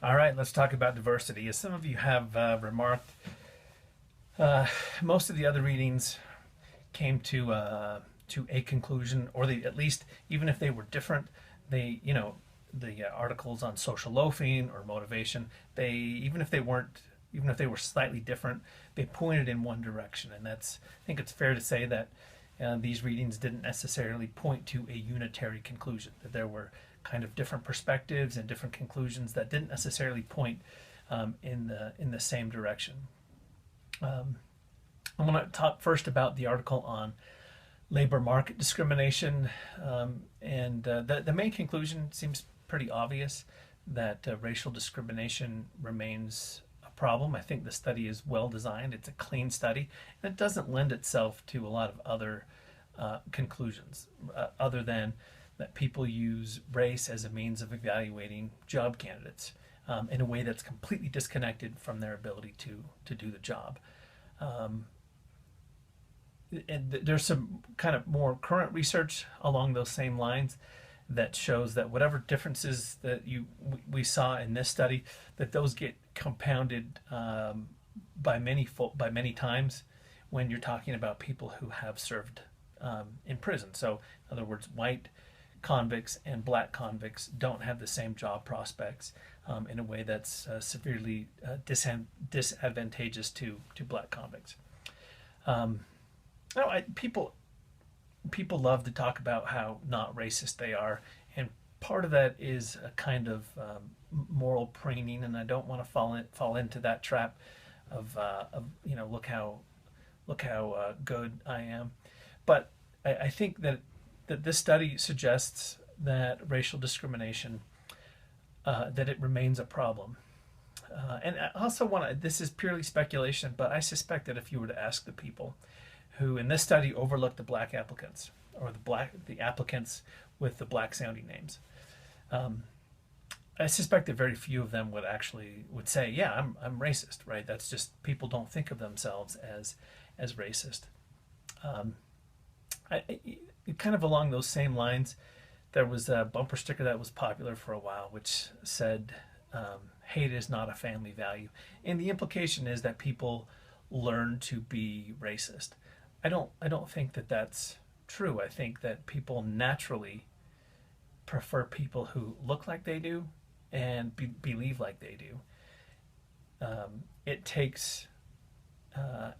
All right, let's talk about diversity. As some of you have remarked, uh, most of the other readings came to a conclusion, or they at least, even if they were different, they the articles on social loafing or motivation, they even if they were slightly different, they pointed in one direction, and I think it's fair to say that these readings didn't necessarily point to a unitary conclusion. That there were kind of different perspectives and different conclusions that didn't necessarily point in the same direction. Um, I'm going to talk first about the article on labor market discrimination, and the main conclusion seems pretty obvious that racial discrimination remains a problem. I think the study is well designed. It's a clean study, and it doesn't lend itself to a lot of other conclusions, other than that people use race as a means of evaluating job candidates in a way that's completely disconnected from their ability to do the job. Um, and there's some kind of more current research along those same lines that shows that whatever differences that we saw in this study, that those get compounded by many times when you're talking about people who have served in prison. So, in other words, white convicts and black convicts don't have the same job prospects in a way that's severely disadvantageous to black convicts. Um, no, people love to talk about how not racist they are, and part of that is a kind of moral preening, and I don't want to fall into that trap of look how good I am. But I think that this study suggests that racial discrimination that it remains a problem. And I also want to, this is purely speculation, but I suspect that if you were to ask the people who in this study overlooked the black applicants, or the applicants with the black sounding names, um, I suspect that very few of them would say, "Yeah, I'm racist." Right? That's just, people don't think of themselves as racist. Um, Kind of along those same lines, there was a bumper sticker that was popular for a while, which said, "Hate is not a family value," and the implication is that people learn to be racist. I don't think that that's true. I think that people naturally prefer people who look like they do and believe like they do. It takes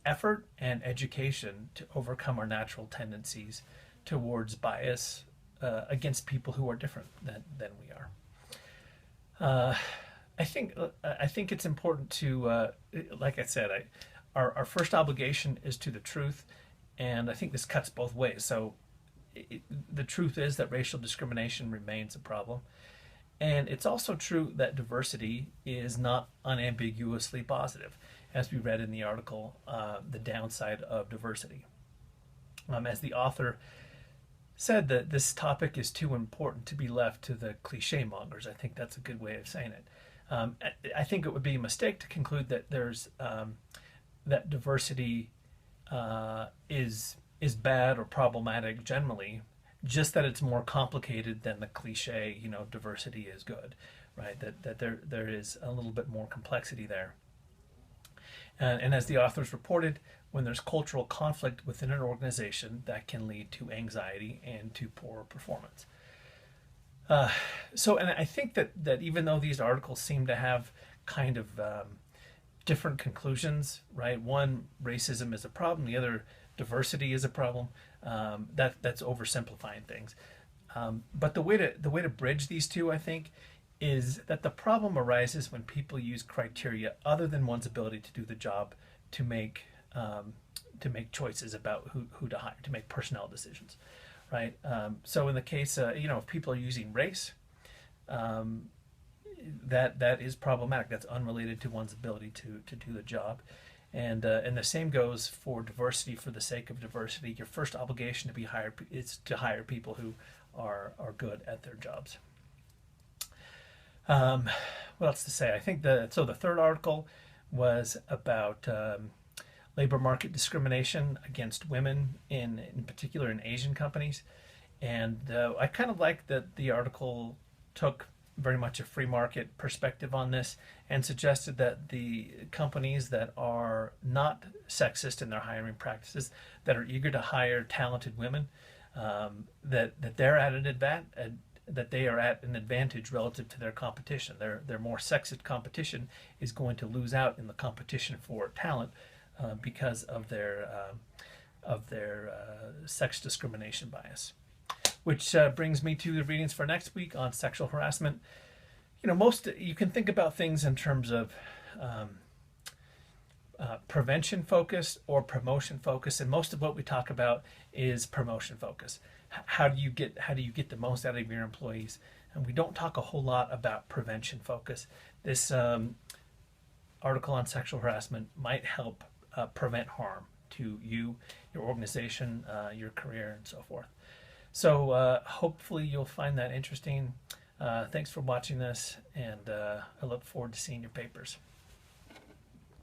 effort and education to overcome our natural tendencies towards bias against people who are different than we are. Uh, I think it's important to, like I said, our first obligation is to the truth, and I think this cuts both ways. So the truth is that racial discrimination remains a problem, and it's also true that diversity is not unambiguously positive, as we read in the article, the downside of diversity. As the author said, that this topic is too important to be left to the cliche mongers. I think that's a good way of saying it. I think it would be a mistake to conclude that there's that diversity is bad or problematic generally, just that it's more complicated than the cliche. Diversity is good, right? That there is a little bit more complexity there. And as the authors reported, when there's cultural conflict within an organization, that can lead to anxiety and to poor performance. Uh, and I think that even though these articles seem to have kind of different conclusions, right? One, racism is a problem; the other, diversity is a problem. That's oversimplifying things. But the way to bridge these two, I think, is that the problem arises when people use criteria other than one's ability to do the job to make um, choices about who to hire, to make personnel decisions, right? So in the case, if people are using race, um, that is problematic. That's unrelated to one's ability to do the job. And the same goes for diversity. For the sake of diversity, your first obligation to be hired is to hire people who are good at their jobs. Um, what else to say? I think the third article was about labor market discrimination against women, in particular in Asian companies, and I kind of like that the article took very much a free market perspective on this, and suggested that the companies that are not sexist in their hiring practices, that are eager to hire talented women, that they're at that they are at an advantage relative to their competition. Their more sexist competition is going to lose out in the competition for talent because of their sex discrimination bias. Which brings me to the readings for next week on sexual harassment. You can think about things in terms of prevention focus or promotion focus, and most of what we talk about is promotion focus. How do you get the most out of your employees? And we don't talk a whole lot about prevention focus. This article on sexual harassment might help prevent harm to you, your organization, your career, and so forth. So hopefully you'll find that interesting. Thanks for watching this, and I look forward to seeing your papers.